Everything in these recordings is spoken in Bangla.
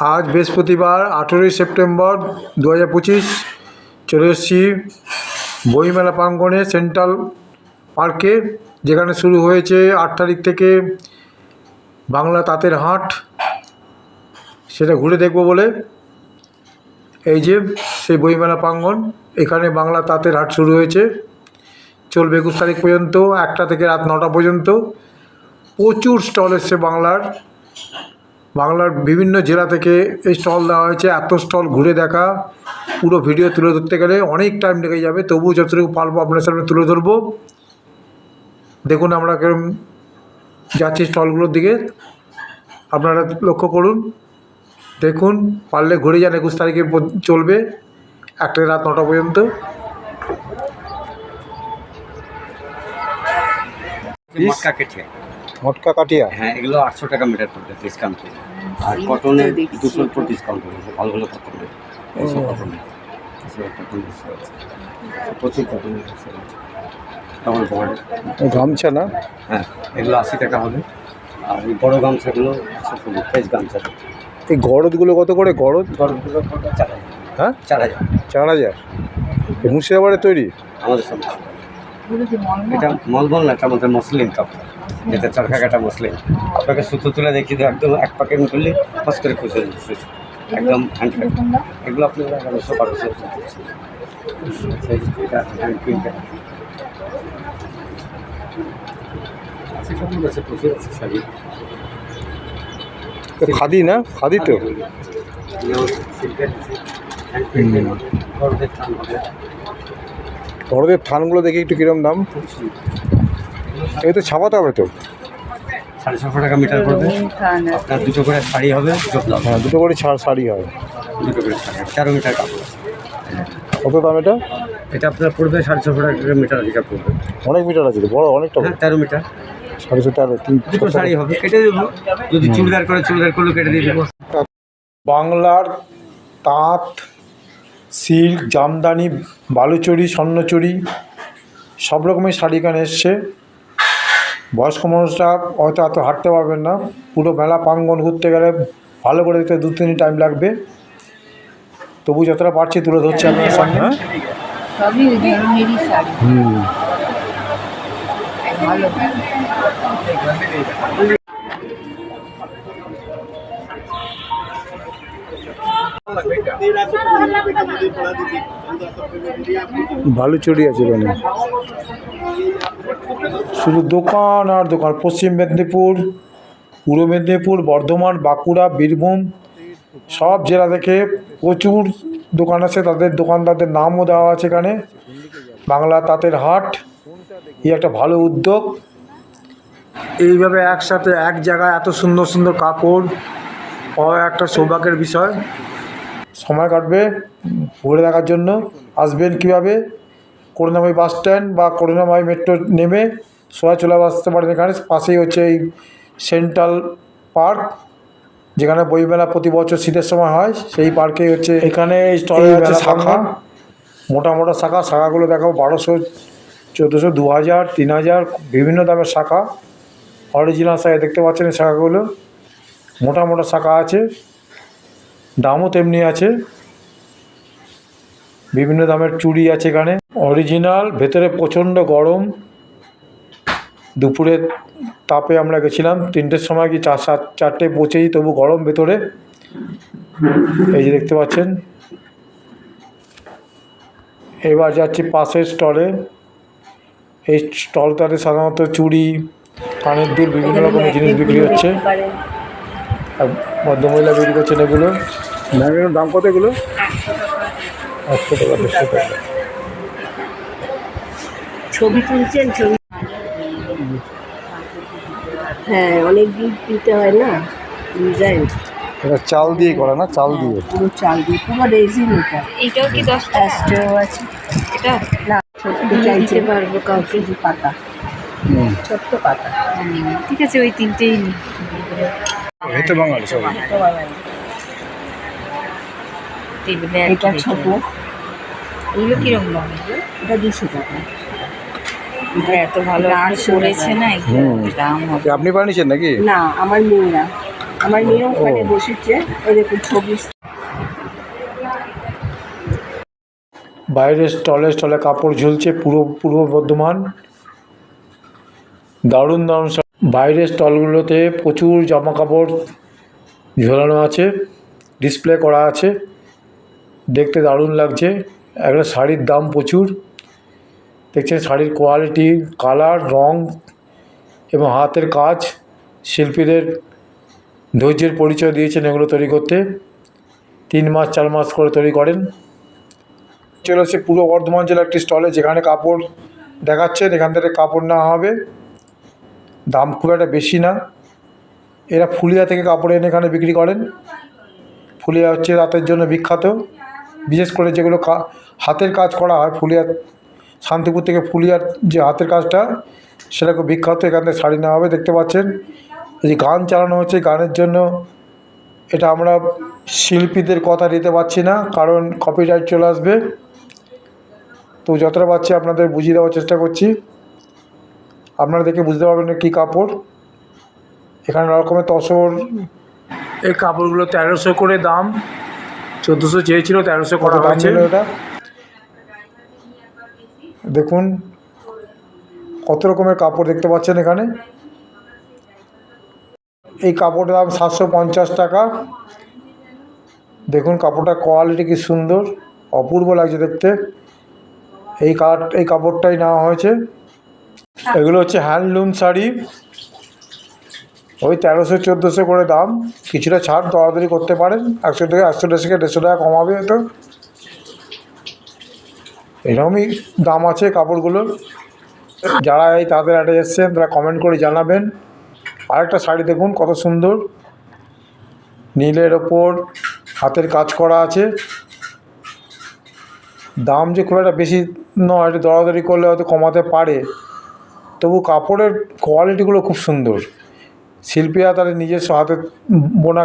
আজ বৃহস্পতিবার 18ই সেপ্টেম্বর 2025 চলে এসেছি বইমেলা প্রাঙ্গণে সেন্ট্রাল পার্কে, যেখানে শুরু হয়েছে 8 তারিখ থেকে বাংলা তাঁতের হাট। সেটা ঘুরে দেখব বলে এই যে সেই বইমেলা প্রাঙ্গণ, এখানে বাংলা তাঁতের হাট শুরু হয়েছে, চলবে 21 তারিখ পর্যন্ত, 1টা থেকে রাত 9টা পর্যন্ত। প্রচুর স্টল এসছে বাংলার বিভিন্ন জেলা থেকে এই স্টল দেওয়া হয়েছে। এত স্টল ঘুরে দেখা, পুরো ভিডিও তুলে ধরতে গেলে অনেক টাইম লেগে যাবে, তবুও যতটুকু পারবো আপনার সামনে তুলে ধরবো। দেখুন আমরা কেরম যাচ্ছি স্টলগুলোর দিকে, আপনারা লক্ষ্য করুন, দেখুন, পারলে ঘুরে যান। 21 তারিখে চলবে 1টা রাত 9টা পর্যন্ত। মটকা কাটিয়া, হ্যাঁ, এগুলো 800 টাকা মিটার পড়বে ডিসকাউন্ট। আর কটনে 200 উপর ডিসকাউন্ট হবে, ভালো ভালো কটনে। এইসব কটনে প্রচুর কটনে আমার বড় গামছা না, হ্যাঁ, এগুলো 80 টাকা হবে। আর এই বড়ো গামছাগুলো ফ্রেশ গামছা। এই গরদগুলো কত করে? গরমগুলো 4000। হ্যাঁ, 4000। 4000 মুর্শিদাবাদে তৈরি? আমাদের সব এটা মলবল না, এটা আমাদের মসলিন কাপড়, যেটা চরকা কাটা মসলিন। আপনাকে সুতো তুলে দেখি তো একদম এক প্যাকেট করলে ফার্স্ট করে খুঁজে দিচ্ছে একদম হ্যান্ডমেড। এগুলো আপনারা 1100-1200 প্রচুর আছে শাড়ি। খাদি না, খাদি তো। বড়দের থানগুলো দেখি একটু কিরম দাম। এই তো ছাপাতে হবে তো। 650 টাকা মিটার পড়বে। আপনার দুটো করে শাড়ি হবে, হ্যাঁ, দুটো করে শাড়ি হয়, দুটো করে শাড়ি 13 মিটার কাপড়। কত দাম এটা? এটা আপনার পড়বে 650 টাকা মিটার হিসাব পড়বে। অনেক মিটার আছে তো, বড় অনেকটা। হ্যাঁ, 13 মিটার 13.5 দুটো শাড়ি হবে, কেটে দেবো। যদি চুড়িদার করলে কেটে দিয়ে দেবো। বাংলার তাঁত, সিল্ক, জামদানি, বালুচরি, স্বর্ণচুরি সব রকমের শাড়ি এখানে এসছে। বয়স্ক মানুষরা হয়তো এত হাঁটতে পারবেন না, পুরো মেলা প্রাঙ্গণ ঘুরতে গেলে ভালো করে দেখতে 2-3 দিন টাইম লাগবে, তবু যতটা পারছি তুলে ধরছি আপনার সামনে। সবই ওই ধরনেরই শাড়ি, ভালো। বালুচরি আছে এখানে, শুধু দোকান আর দোকান। পশ্চিম মেদিনীপুর, পূর্ব মেদিনীপুর, বর্ধমান, বাঁকুড়া, বীরভূম সব জেলা থেকে প্রচুর দোকান আছে, তাদের দোকানদারদের নামও দেওয়া আছে এখানে। বাংলা তাঁতের হাট এই একটা ভালো উদ্যোগ। এইভাবে একসাথে এক জায়গায় এত সুন্দর সুন্দর কাপড় পাওয়া একটা সৌভাগ্যের বিষয়। সময় কাটবে ঘুরে দেখার জন্য। আসবেন কীভাবে? করুণাময়ী বাস স্ট্যান্ড বা করুণাময়ী মেট্রো নেমে সোজা চলে আসতে পারেন। এখানে পাশেই হচ্ছে এই সেন্ট্রাল পার্ক, যেখানে বইমেলা প্রতি বছর শীতের সময় হয়। সেই পার্কেই হচ্ছে এখানে এই স্টলে আছে শাখা, মোটা মোটা শাখাগুলো দেখো 1200, 1400, 2000, 3000 বিভিন্ন দামের শাখা। অরিজিনাল শাখা দেখতে পাচ্ছেন, এই শাখাগুলো মোটা মোটা শাখা আছে, দামও তেমনি আছে। বিভিন্ন দামের চুড়ি আছে এখানে অরিজিনাল। ভেতরে প্রচণ্ড গরম, দুপুরের তাপে আমরা গেছিলাম 3টের সময় কি 4টে পৌঁছেই, তবু গরম ভেতরে। এই যে দেখতে পাচ্ছেন। এবার যাচ্ছি পাশের স্টলে। এই স্টলটাতে সাধারণত চুড়ি, কানের দুল, বিভিন্ন রকমের জিনিস বিক্রি হচ্ছে। ভদ্রমহিলা বিক্রি করছেন এগুলো। এগুলোর দাম কত? এগুলো 100 টাকা, 150 টাকা। ছবি তুলছেন? ছবি, হ্যাঁ, অনেক দিন দিতে হয় না ডিজাইন। এটা চাল দিয়ে করা না? চাল দিয়ে, পুরো চাল দিয়ে, পুরো রেজিন। এটাও কি 10 টাকা আছে? এটা না, ছোট্ট চাইতে পারবো কাউকে, পাতা, ছোট্ট পাতা। ঠিক আছে, ওই 3টেই নি। হেঁটে বাঙালি সব। এটা ছোট, এগুলো কিরকম দাম? এটা 200 টাকা। এটা এত ভালো আর পড়েছে না, দাম হবে। আপনি বানিয়েছেন নাকি? না, আমার মেয়েরা। আমার মেয়ে ওখানে বসেছে, ওই দেখুন ছবি। বাইরে স্টলে স্টলে কাপড় ঝুলছে, পূর্ব বর্ধমান। দারুণ দারুণ সব বাইরের স্টলগুলোতে প্রচুর জামা কাপড় ঝোলানো আছে, ডিসপ্লে করা আছে, দেখতে দারুণ লাগছে। একটা শাড়ির দাম প্রচুর, দেখছেন শাড়ির কোয়ালিটি, কালার, রং এবং হাতের কাজ। শিল্পীদের ধৈর্যের পরিচয় দিয়েছেন এগুলো তৈরি করতে, 3 মাস 4 মাস করে তৈরি করেন। চলে এসেছে পূর্ব বর্ধমান জেলার একটি স্টলে, যেখানে কাপড় দেখাচ্ছেন। এখান থেকে কাপড় নেওয়া হবে, দাম খুব একটা বেশি না। এরা ফুলিয়া থেকে কাপড় এনে এখানে বিক্রি করেন। ফুলিয়া হচ্ছে রাতের জন্য বিখ্যাত, বিশেষ করে যেগুলো হাতের কাজ করা হয়। ফুলিয়া, শান্তিপুর থেকে ফুলিয়ার যে হাতের কাজটা, সেটা খুব বিখ্যাত। এখান থেকে শাড়ি নেওয়া হবে। দেখতে পাচ্ছেন এই যে গান চালানো হচ্ছে, গানের জন্য এটা আমরা শিল্পীদের কথা দিতে পারছি না, কারণ কপিরাইট চলে আসবে। তো যতটা পারছি আপনাদের বুঝিয়ে দেওয়ার চেষ্টা করছি, আপনারা দেখে বুঝতে পারবেন কী কাপড়। এখানে রকমের তসর, এই কাপড়গুলো 1300 করে দাম, 1400 চেয়েছিল, 1300 করা হয়েছে। এটা দেখুন কত রকমের কাপড় দেখতে পাচ্ছেন এখানে। এই কাপড়ের দাম 750 টাকা। দেখুন কাপড়টার কোয়ালিটি কি সুন্দর, অপূর্ব লাগছে দেখতে। এই কাপড়টাই নেওয়া হয়েছে। এগুলো হচ্ছে হ্যান্ডলুম শাড়ি, ওই 1300-1400 করে দাম। কিছুটা ছাড় দরাদরি করতে পারেন, 100 থেকে 150 টাকা কমাবে হয়তো, এরকমই দাম আছে কাপড়গুলোর। যারা এই তাদের অ্যাডে এসছেন তারা কমেন্ট করে জানাবেন। আরেকটা শাড়ি দেখুন কত সুন্দর, নীলের ওপর হাতের কাজ করা আছে। দাম যে খুব একটা বেশি নয়, একটু দরাদরি করলে হয়তো কমাতে পারে, তবু কাপড়ের কোয়ালিটিগুলো খুব সুন্দর। শিল্পীরা তাদের নিজস্ব হাতে বোনা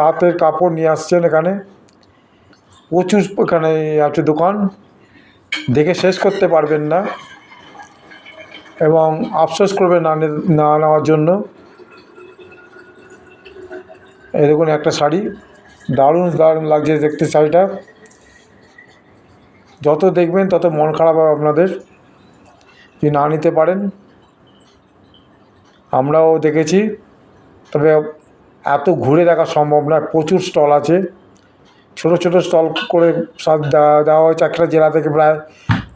হাতের কাপড় নিয়ে আসছেন এখানে। প্রচুর এখানে আছে দোকান, দেখে শেষ করতে পারবেন না এবং আফসোস করবে না নেওয়ার জন্য। এই দেখুন একটা শাড়ি, দারুণ দারুণ লাগছে দেখতে শাড়িটা। যত দেখবেন তত মন খারাপ হবে আপনাদের যদি না নিতে পারেন। আমরাও দেখেছি, তবে এত ঘুরে দেখা সম্ভব নয়, প্রচুর স্টল আছে। ছোট ছোট স্টল করে সব দেওয়া হয়েছে। একটা জেলা থেকে প্রায়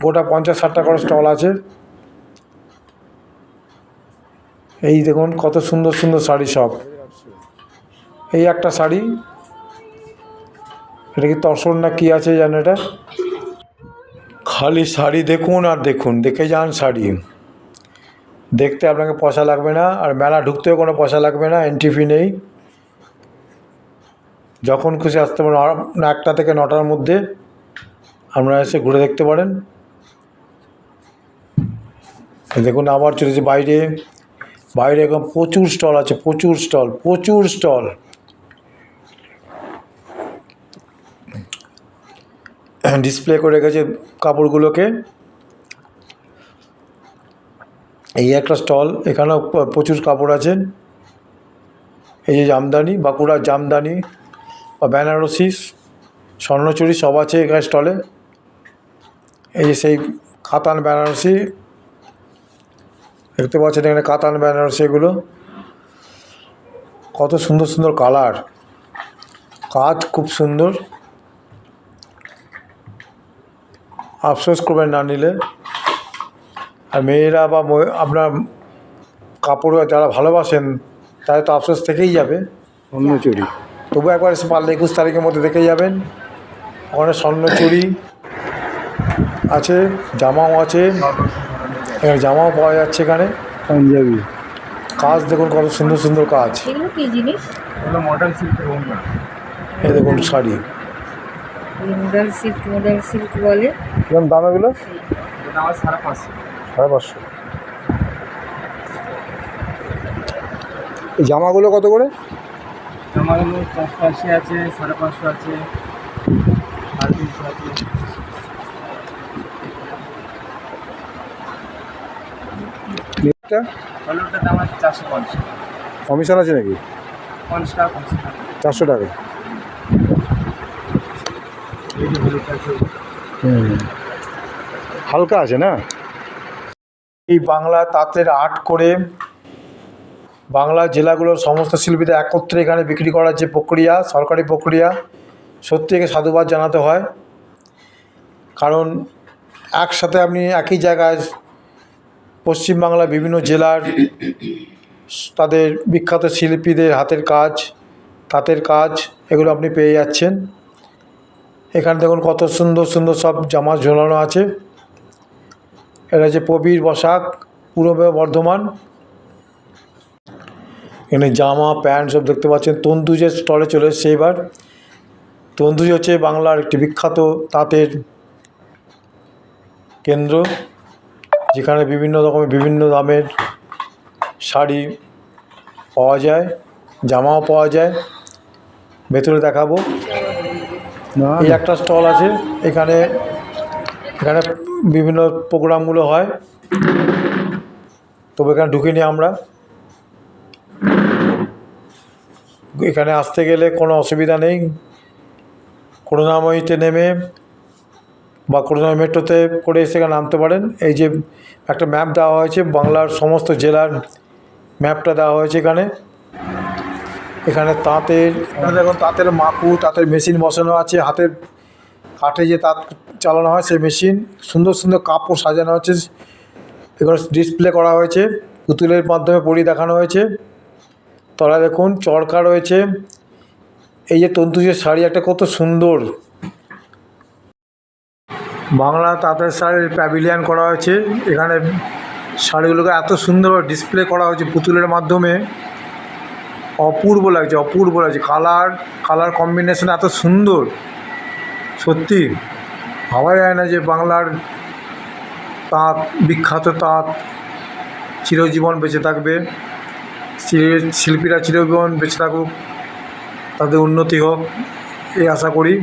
গোটা 50-60টা করে স্টল আছে। এই দেখুন কত সুন্দর সুন্দর শাড়ি সব। এই একটা শাড়ি, এটা কি তসর না কি আছে জানো, এটা খালি শাড়ি দেখুন আর দেখুন, দেখে যান শাড়ি। দেখতে আপনাকে পয়সা লাগবে না, আর মেলা ঢুকতেও কোনো পয়সা লাগবে না, এন্ট্রি ফি নেই। যখন খুশি আসতে পারেন, 1টা থেকে 9টার মধ্যে আপনারা এসে ঘুরে দেখতে পারেন। দেখুন আবার চলেছে বাইরে, বাইরে এখন প্রচুর স্টল আছে, প্রচুর স্টল। ডিসপ্লে করে রেখেছে কাপড়গুলোকে। এই একটা স্টল, এখানেও প্রচুর কাপড় আছে। এই যে জামদানি, বাঁকুড়ার জামদানি বা বেনারসি, স্বর্ণচুরি সব আছে এখানে স্টলে। এই যে সেই কাতান বেনারসি দেখতে পাচ্ছেন এখানে, কাতান বেনারসি, এগুলো কত সুন্দর সুন্দর কালার, কাজ খুব সুন্দর। আফসোস করবেন না নিলে। আর মেয়েরা বা আপনার কাপড় যারা ভালোবাসেন তাদের তো আফসোস থেকেই যাবে। স্বর্ণচুরি তবু একবার এসে পারলে 21 তারিখের মধ্যে দেখে যাবেন। ওখানে স্বর্ণচুরি আছে, জামাও আছে, এখানে জামাও পাওয়া যাচ্ছে। এখানে পাঞ্জাবি কাজ দেখুন কত সুন্দর সুন্দর কাজ। এগুলো কি জিনিস? মডেল সিল্কের ওড়না। এই দেখুন শাড়ি, মডেল সিল্ক বলে। কিরকম দাম এগুলো? এটা আমার 550। 550। এই জামাগুলো কত করে? জামাগুলো 480 আছে, 550 আছে, 350 আছে। এটা কালোটার দাম আছে 450। কমিশন আছে নাকি? 50 টাকা 400 টাকা। এই যে হলুদটা আছে হালকা আছে না? এই বাংলা তাঁতের আর্ট করে বাংলা জেলাগুলোর সমস্ত শিল্পীদের একত্রে এখানে বিক্রি করার যে প্রক্রিয়া, সরকারি প্রক্রিয়া, সত্যি একে সাধুবাদ জানাতে হয়। কারণ একসাথে আপনি একই জায়গায় পশ্চিমবাংলার বিভিন্ন জেলার তাদের বিখ্যাত শিল্পীদের হাতের কাজ, তাঁতের কাজ, এগুলো আপনি পেয়ে যাচ্ছেন। এখানে দেখুন কত সুন্দর সুন্দর সব জামা ঝোলানো আছে। এটা হচ্ছে প্রবীর বসাক, পূর্ব বর্ধমান। এখানে জামা প্যান্ট সব দেখতে পাচ্ছেন। তন্তুজের স্টলে চলে এসছে এবার। তন্তুজ হচ্ছে বাংলার একটি বিখ্যাত তাঁতের কেন্দ্র, যেখানে বিভিন্ন রকমের বিভিন্ন দামের শাড়ি পাওয়া যায়, জামাও পাওয়া যায়। ভেতরে দেখাবো। এই একটা স্টল আছে, এখানে এখানে বিভিন্ন প্রোগ্রামগুলো হয়। তবে এখানে ঢুকিনি আমরা। এখানে আসতে গেলে কোনো অসুবিধা নেই। করুণাময়ীতে নেমে বা করুণাময়ী মেট্রোতে করে এসে এখানে নামতে পারেন। এই যে একটা ম্যাপ দেওয়া হয়েছে, বাংলার সমস্ত জেলার ম্যাপটা দেওয়া হয়েছে এখানে। এখানে তাঁতের, দেখুন তাঁতের মাকু, তাঁতের মেশিন বসানো আছে। হাতের কাঠে যে তাঁত চালানো হয় সেই মেশিন। সুন্দর সুন্দর কাপড় সাজানো হচ্ছে, এগুলো ডিসপ্লে করা হয়েছে, পুতুলের মাধ্যমে পরিয়ে দেখানো হয়েছে। তলায় দেখুন চরকা রয়েছে। এই যে তন্তুজের শাড়ি একটা কত সুন্দর, বাংলা তাঁতের শাড়ির প্যাভিলিয়ন করা হয়েছে। এখানে শাড়িগুলোকে এত সুন্দরভাবে ডিসপ্লে করা হয়েছে পুতুলের মাধ্যমে। অপূর্ব লাগছে, অপূর্ব লাগছে। কালার কম্বিনেশন এত সুন্দর, সত্যি ভাবা যায় না যে বাংলার তাঁত, বিখ্যাত তাঁত চিরজীবন বেঁচে থাকবে। শিল্পীরা চিরজীবন বেঁচে থাকুক, তাদের উন্নতি হোক, এই আশা করি।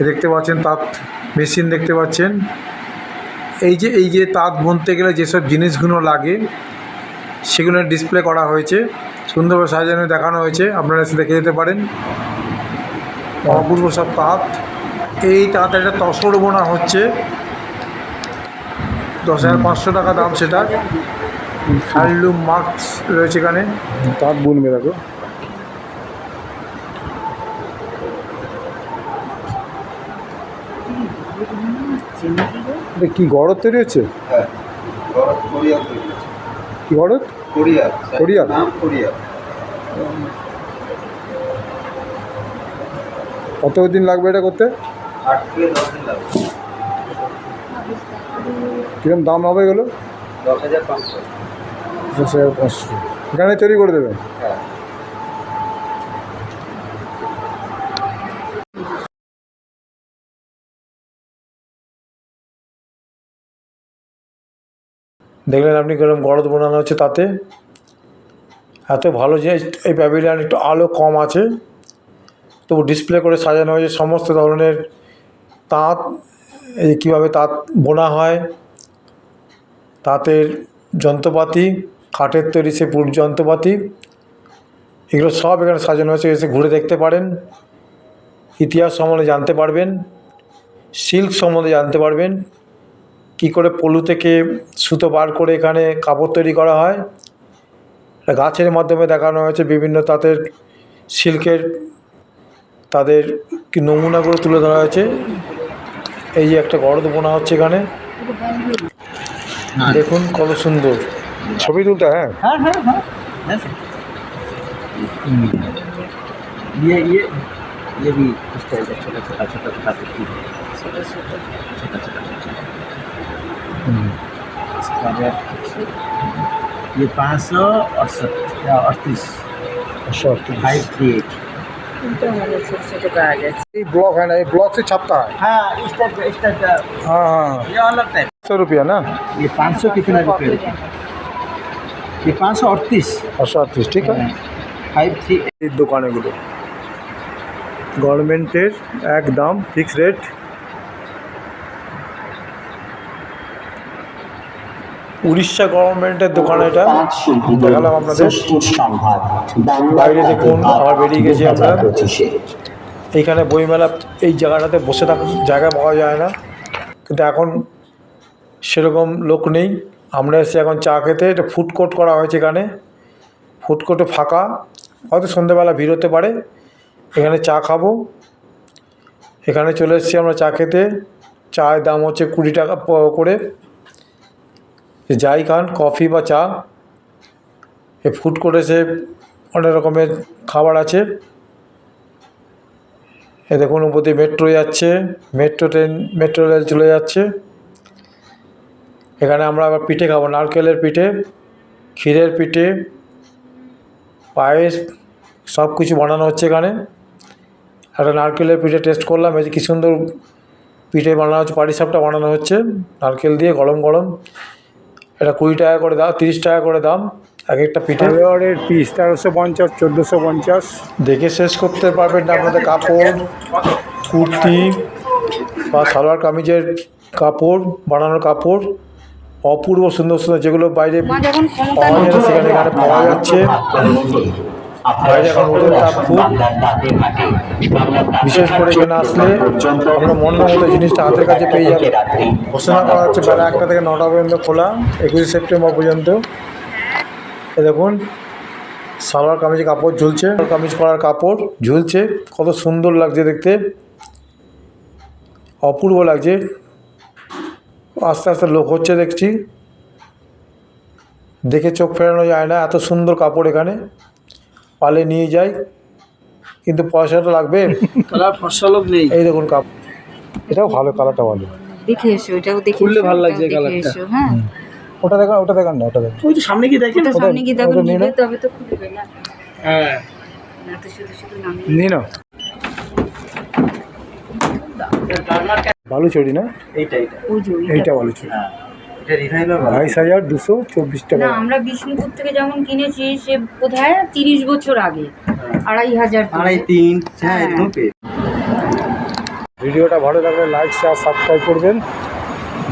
দেখতে পাচ্ছেন তাঁত মেশিন দেখতে পাচ্ছেন। এই যে তাঁত বুনতে গেলে যেসব জিনিসগুলো লাগে সেগুলো ডিসপ্লে করা হয়েছে, সুন্দরভাবে সাজানো দেখানো হয়েছে। আপনারা এসে দেখে যেতে পারেন। অপূর্ব সব তাঁত। এই তাঁত একটা তসর বোনা হচ্ছে, 10,500 টাকা দাম সেটা। হ্যান্ডলুম মার্কস রয়েছে এখানে। তাঁত বুনবে দেখো। এটা কি গড়ত তৈরি হচ্ছে? কি গড়ত? কোরিয়ার। কত দিন লাগবে এটা করতে? 8 থেকে 10 দিন লাগবে। কিরকম দাম হবে এগুলো? 10,500। 10,500 এখানে তৈরি করে দেবেন? হ্যাঁ। দেখলেন আপনি কিরকম গড়ত বানানো হচ্ছে তাতে। এত ভালো যে এই প্যাভিলিয়ন, একটু আলো কম আছে তবু ডিসপ্লে করে সাজানো হয়েছে সমস্ত ধরনের তাঁত, এই কীভাবে তাঁত বোনা হয়, তাঁতের যন্ত্রপাতি, কাঠের তৈরি সে পুরো যন্ত্রপাতি, এগুলো সব এখানে সাজানো হয়েছে। এসে ঘুরে দেখতে পারেন, ইতিহাস সম্বন্ধে জানতে পারবেন, সিল্ক সম্বন্ধে জানতে পারবেন, কী করে পলু থেকে সুতো বার করে এখানে কাপড় তৈরি করা হয়। গাছের মাধ্যমে দেখানো হয়েছে বিভিন্ন তাঁতের সিল্কের, তাদের কি নমুনাগুলো তুলে ধরা হয়েছে। এই যে একটা গড়দ বোনা হচ্ছে এখানে, দেখুন কত সুন্দর ছবি তুলতে। হ্যাঁ ये भी स्टाइल है, छोटा छोटा इसका रेट ये 568 या 38 538। এই ব্লক है ना, ये ब्लॉक से छपता है। हाँ हाँ ये अलग टाइप। 100 रुपया ना? ये 500 कितना रुपये? ये 538। 538 ঠিক আছে। 53। এই দোকানেগুলো গভর্নমেন্টের একদম ফিক্স রেট। উড়িষ্যা গভর্নমেন্টের দোকান এটা দেখালাম আপনাদের। বাইরে দেখুন আবার বেরিয়ে গেছি আমরা। এইখানে বইমেলা এই জায়গাটাতে বসে থাকার জায়গা পাওয়া যায় না, কিন্তু এখন সেরকম লোক নেই। আমরা এসে এখন চা খেতে, এটা ফুড কোর্ট করা হয়েছে এখানে। ফুড কোর্টে ফাঁকা, হয়তো সন্ধ্যেবেলা ভিড় হতে পারে। এখানে চা খাবো। এখানে চলে এসেছি আমরা চা খেতে। চায়ের দাম হচ্ছে 20 টাকা করে। যাই খান, কফি বা চা। এই ফুড কোর্টে সে অনেক রকমের খাবার আছে। এ দেখুন উপর দিয়ে মেট্রো যাচ্ছে, মেট্রো রেল চলে যাচ্ছে। এখানে আমরা আবার পিঠে খাবো, নারকেলের পিঠে, ক্ষীরের পিঠে, পায়েস, সব কিছু বানানো হচ্ছে এখানে। একটা নারকেলের পিঠে টেস্ট করলাম, এই যে কী সুন্দর পিঠে বানানো হচ্ছে, পাটিসাপটা বানানো হচ্ছে নারকেল দিয়ে, গরম গরম। এটা 20 টাকা করে দাম, 30 টাকা করে দাম এক একটা পিঠে। সালোয়ারের পিস 1350, 1450। দেখে শেষ করতে পারবেন না আপনাদের। কাপড়, কুর্তি বা সালোয়ার কামিজের কাপড়, বানানোর কাপড় অপূর্ব সুন্দর সুন্দর, যেগুলো বাইরে মা যখন ক্ষমতা পাওয়া যায় না সেখানে এখানে পাওয়া যাচ্ছে। বাইরে এখন রোদের তাপ খুব, বিশেষ করে এখানে আসলে আমরা মনের মতো জিনিসটা হাতের কাছে পেয়ে যাবো। ঘোষণা করা হচ্ছে বেলা 1টা থেকে 9টা পর্যন্ত খোলা, 21 সেপ্টেম্বর পর্যন্ত। এ দেখুন সালোয়ার কামিজের কাপড় ঝুলছে, কামিজ করার কাপড় ঝুলছে, কত সুন্দর লাগছে দেখতে, অপূর্ব লাগছে। আস্তে আস্তে লোক হচ্ছে দেখছি, দেখে চোখ ফেরানো যায় না, এত সুন্দর কাপড় এখানে। পালে নিয়ে যাই, কিন্তু পয়সাটা লাগবে। কালার ফর্সা লোক নেই। এই দেখুন কাপড়, এটাও ভালো, কালারটা ভালো। দেখে এসো, এটাও দেখে খুললে এসো, ভালো লাগছে এটাও দেখে কালারটা। এসো। হ্যাঁ, ওটা দেখান, ওটা দেখান না, ওটা দেখান। ওই তো সামনে কি দেখেন? তো সামনে গিয়ে দেখো, ওটা নিয়ে নিবে নাও। তবে তো খুলবে না। হ্যাঁ, না তো শুধু শুধু নামিয়ে নিয়ে নাও। বালুচড়ি না, এইটা এইটা ওই যে ওইটা। এইটা বালুচড়ি। এটা রিভাইভার 2224 টাকা। না, আমরা বিষ্ণুপুর থেকে যেমন কিনেছি, সে বোধহয় 30 বছর আগে, 2500 আড়াই তিন, হ্যাঁ হ্যাঁ। একদম পেয়ে। ভিডিওটা ভালো লাগলে লাইক, শেয়ার, সাবস্ক্রাইব করবেন।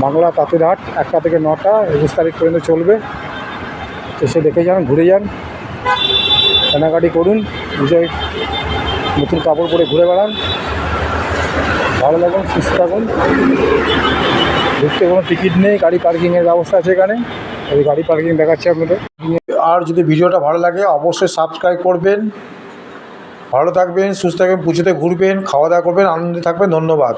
বাংলা তাঁতের হাট 1টা থেকে 9টা 21 তারিখ পর্যন্ত চলবে। এসে দেখে যান, ঘুরে যান, কেনাকাটি করুন, নিজের নতুন কাপড় পরে ঘুরে বেড়ান। ভালো লাগুন, সুস্থ থাকুন। ঢুকতে কোনো টিকিট নেই, গাড়ি পার্কিংয়ের ব্যবস্থা আছে এখানে। এই গাড়ি পার্কিং দেখাচ্ছে আপনাদের। আর যদি ভিডিওটা ভালো লাগে অবশ্যই সাবস্ক্রাইব করবেন। ভালো থাকবেন, সুস্থ থাকবেন, পুজোতে ঘুরবেন, খাওয়া দাওয়া করবেন, আনন্দে থাকবেন। ধন্যবাদ।